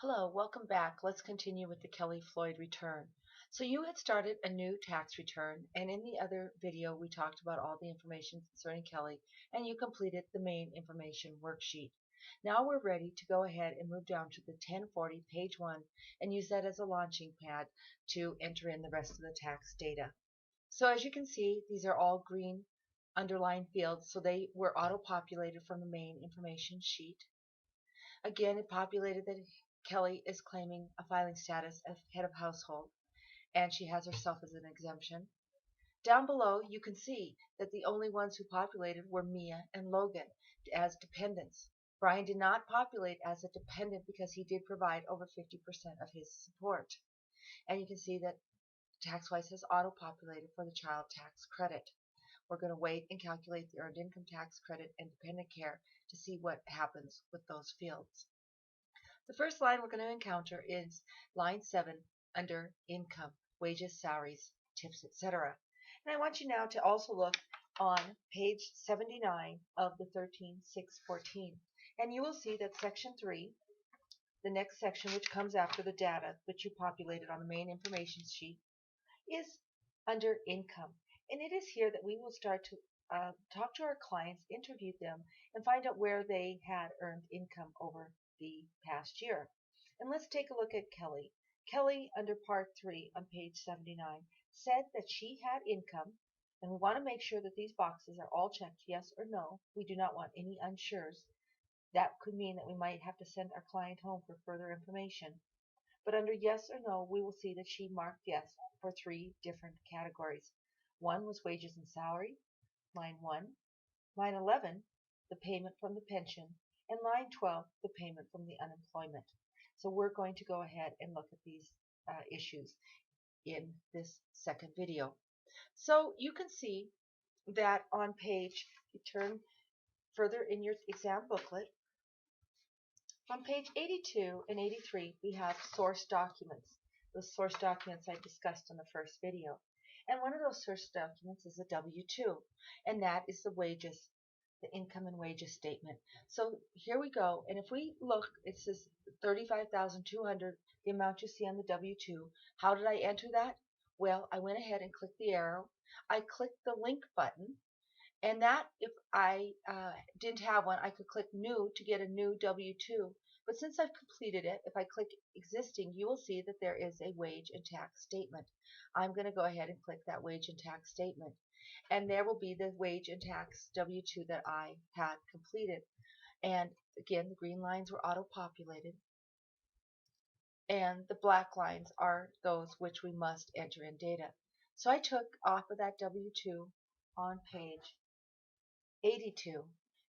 Hello, welcome back. Let's continue with the Kelly Floyd return. So you had started a new tax return, and in the other video we talked about all the information concerning Kelly, and you completed the main information worksheet. Now we're ready to go ahead and move down to the 1040 page 1 and use that as a launching pad to enter in the rest of the tax data. So as you can see, these are all green underlined fields, so they were auto-populated from the main information sheet. Again, it populated that Kelly is claiming a filing status of head of household, and she has herself as an exemption. Down below, you can see that the only ones who populated were Mia and Logan as dependents. Brian did not populate as a dependent because he did provide over 50% of his support. And you can see that TaxWise has auto-populated for the child tax credit. We're going to wait and calculate the earned income tax credit and dependent care to see what happens with those fields. The first line we're going to encounter is line 7 under income, wages, salaries, tips, etc. And I want you now to also look on page 79 of the 13614. And you will see that section 3, the next section which comes after the data which you populated on the main information sheet, is under income. And it is here that we will start to talk to our clients, interview them, and find out where they had earned income over the past year. And let's take a look at Kelly. Kelly, under part 3 on page 79, said that she had income, and we want to make sure that these boxes are all checked yes or no. We do not want any unsures. That could mean that we might have to send our client home for further information. But under yes or no, we will see that she marked yes for 3 different categories. One was wages and salary, line 1. Line 11, the payment from the pension, and line 12, the payment from the unemployment. So we're going to go ahead and look at these issues in this second video. So you can see that on page, you turn further in your exam booklet, on page 82 and 83, we have source documents. Those source documents I discussed in the first video. And one of those source documents is a W-2, and that is the wages, the income and wages statement. So here we go, and if we look, it says 35,200, the amount you see on the W-2. How did I enter that? Well, I went ahead and clicked the arrow. I clicked the link button, and that, if I didn't have one, I could click New to get a new W-2. But since I've completed it, if I click Existing, you will see that there is a wage and tax statement. I'm going to go ahead and click that wage and tax statement. And there will be the wage and tax W-2 that I had completed. And again, the green lines were auto-populated. And the black lines are those which we must enter in data. So I took off of that W-2 on page 82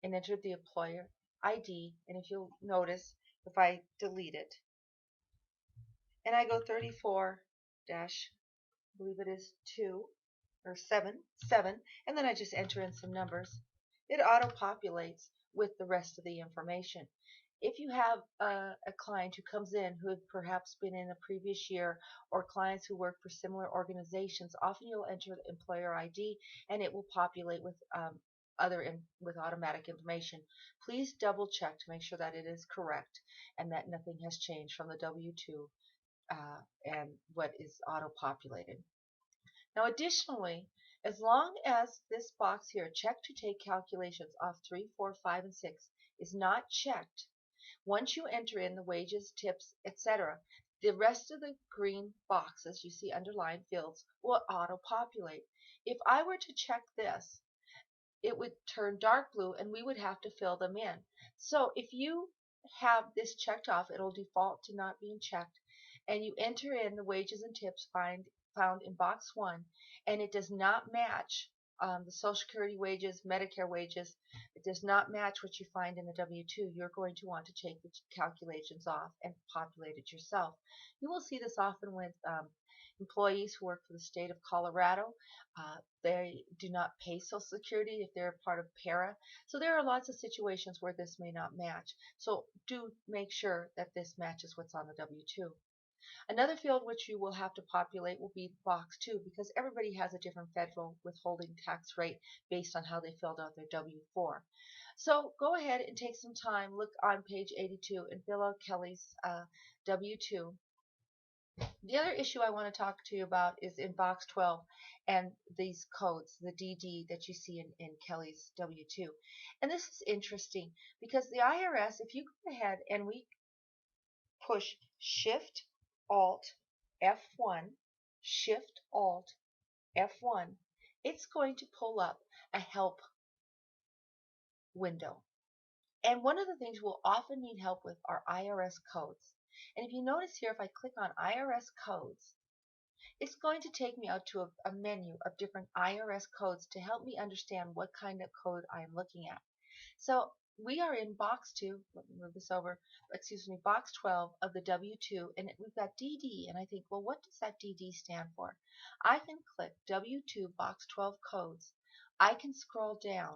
and entered the employer ID, and if you'll notice, if I delete it and I go 34 dash, I believe it is 2 or 7, and then I just enter in some numbers, it auto populates with the rest of the information. If you have a client who comes in who had perhaps been in a previous year, or clients who work for similar organizations, often you'll enter the employer ID and it will populate with with automatic information. Please double check to make sure that it is correct and that nothing has changed from the W-2 and what is auto-populated. Now additionally, as long as this box here, check to take calculations off 3, 4, 5, and 6, is not checked, once you enter in the wages, tips, etc., the rest of the green boxes you see underlined fields will auto-populate. If I were to check this, it would turn dark blue and we would have to fill them in. So if you have this checked off, it'll default to not being checked, and you enter in the wages and tips found in box 1, and it does not match the Social Security wages, Medicare wages, it does not match what you find in the W-2, you're going to want to take the calculations off and populate it yourself. You will see this often with employees who work for the state of Colorado. They do not pay Social Security if they're part of PARA. So there are lots of situations where this may not match. So do make sure that this matches what's on the W-2. Another field which you will have to populate will be box 2 because everybody has a different federal withholding tax rate based on how they filled out their W-4. So go ahead and take some time, look on page 82 and fill out Kelly's W-2. The other issue I want to talk to you about is in box 12 and these codes, the DD that you see in Kelly's W-2. And this is interesting because the IRS, if you go ahead and we push Shift Alt F1, Shift Alt F1, it's going to pull up a help window. And one of the things we'll often need help with are IRS codes. And if you notice here, if I click on IRS codes, it's going to take me out to a menu of different IRS codes to help me understand what kind of code I am looking at. So we are in box 2, let me move this over, excuse me, box 12 of the W-2, and we've got DD, and I think, well, what does that DD stand for? I can click W-2 box 12 codes. I can scroll down,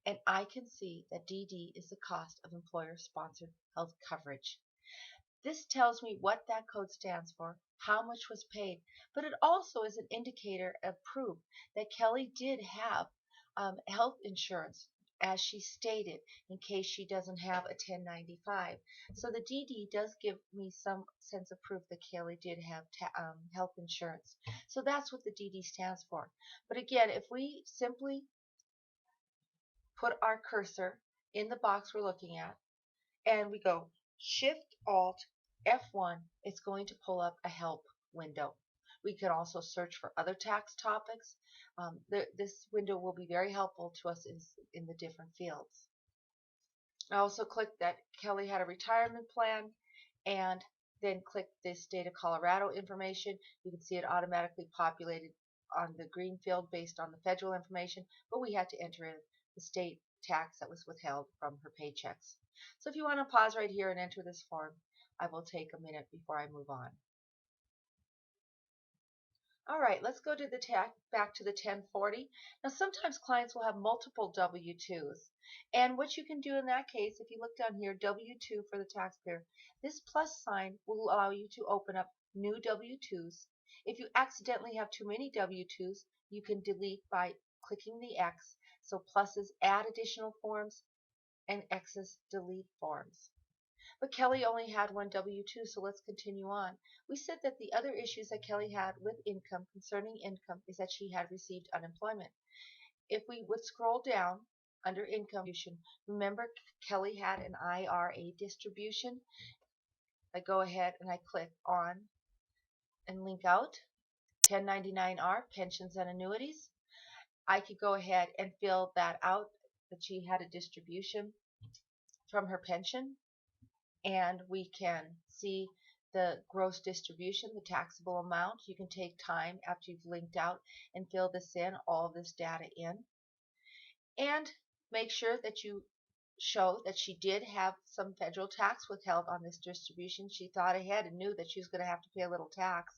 and I can see that DD is the cost of employer-sponsored health coverage. This tells me what that code stands for, how much was paid, but it also is an indicator of proof that Kelly did have health insurance as she stated in case she doesn't have a 1095. So the DD does give me some sense of proof that Kelly did have health insurance. So that's what the DD stands for. But again, if we simply put our cursor in the box we're looking at and we go Shift Alt F1, it's going to pull up a help window. We can also search for other tax topics. This window will be very helpful to us in the different fields. I also clicked that Kelly had a retirement plan and then click this state of Colorado information. You can see it automatically populated on the green field based on the federal information, but we had to enter in the state tax that was withheld from her paychecks. So if you want to pause right here and enter this form, I will take a minute before I move on. All right, let's go to the back to the 1040. Now, sometimes clients will have multiple W-2s. And what you can do in that case, if you look down here, W-2 for the taxpayer, this plus sign will allow you to open up new W-2s. If you accidentally have too many W-2s, you can delete by clicking the X. So pluses add additional forms and X's delete forms. But Kelly only had one W-2, so let's continue on. We said that the other issues that Kelly had with income, concerning income, is that she had received unemployment. If we would scroll down under income distribution, remember Kelly had an IRA distribution. I go ahead and I click on and link out 1099-R, pensions and annuities. I could go ahead and fill that out, that she had a distribution from her pension, and we can see the gross distribution, the taxable amount. You can take time after you've linked out and fill this in, all of this data in, and make sure that you show that she did have some federal tax withheld on this distribution. She thought ahead and knew that she was going to have to pay a little tax.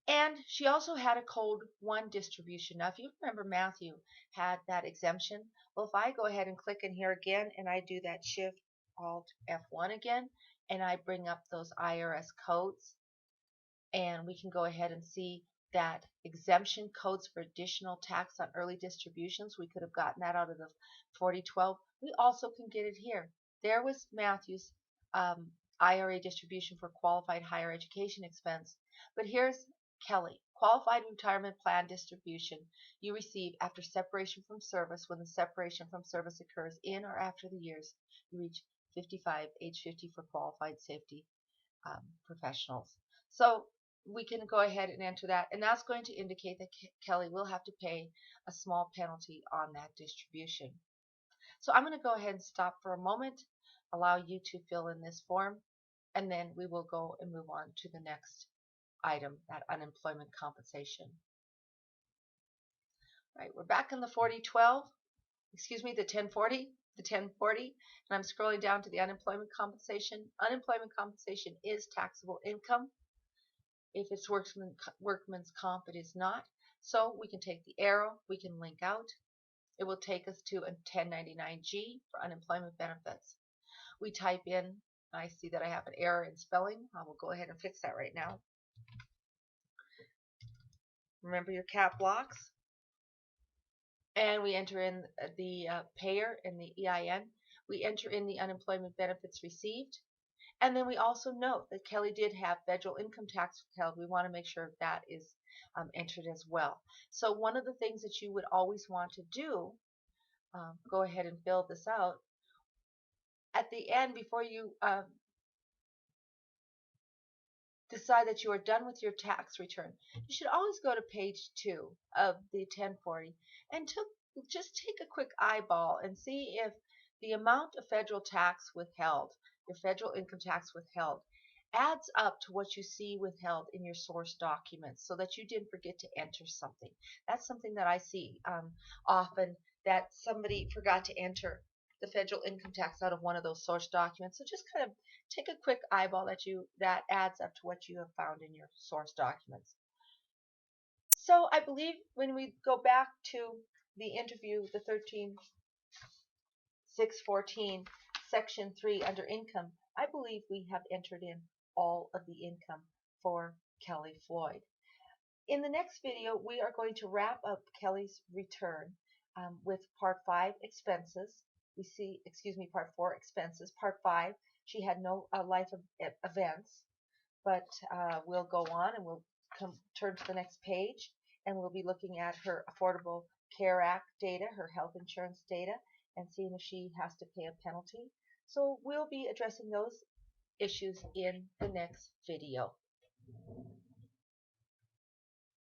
And she also had a code 1 distribution. Now, if you remember, Matthew had that exemption. Well, if I go ahead and click in here again and I do that Shift Alt F1 again, and I bring up those IRS codes, and we can go ahead and see that exemption codes for additional tax on early distributions. We could have gotten that out of the 4012. We also can get it here. There was Matthew's IRA distribution for qualified higher education expense. But here's Kelly, qualified retirement plan distribution you receive after separation from service when the separation from service occurs in or after the years you reach 55, age 50 for qualified safety professionals. So we can go ahead and enter that, and that's going to indicate that Kelly will have to pay a small penalty on that distribution. So I'm going to go ahead and stop for a moment, allow you to fill in this form, and then we will go and move on to the next item, that unemployment compensation. All right, we're back in the 4012, excuse me, the 1040, and I'm scrolling down to the unemployment compensation. Unemployment compensation is taxable income. If it's workman's comp, it is not. So we can take the arrow, we can link out. It will take us to a 1099-G for unemployment benefits. We type in I see that I have an error in spelling. I will go ahead and fix that right now. Remember your cap blocks. And we enter in the payer and the EIN. We enter in the unemployment benefits received. And then we also note that Kelly did have federal income tax withheld. We want to make sure that is entered as well. So one of the things that you would always want to do, go ahead and fill this out. At the end, before you decide that you are done with your tax return, you should always go to page 2 of the 1040 and just take a quick eyeball and see if the amount of federal tax withheld, your federal income tax withheld, adds up to what you see withheld in your source documents so that you didn't forget to enter something. That's something that I see often, that somebody forgot to enter the federal income tax out of one of those source documents. So just kind of take a quick eyeball that adds up to what you have found in your source documents. So I believe when we go back to the interview, the 13614, section 3 under income, I believe we have entered in all of the income for Kelly Floyd. In the next video, we are going to wrap up Kelly's return with part 5 expenses. We see, part 4 expenses. Part 5, she had no life events, but we'll go on and we'll turn to the next page, and we'll be looking at her Affordable Care Act data, her health insurance data, and seeing if she has to pay a penalty. So we'll be addressing those issues in the next video.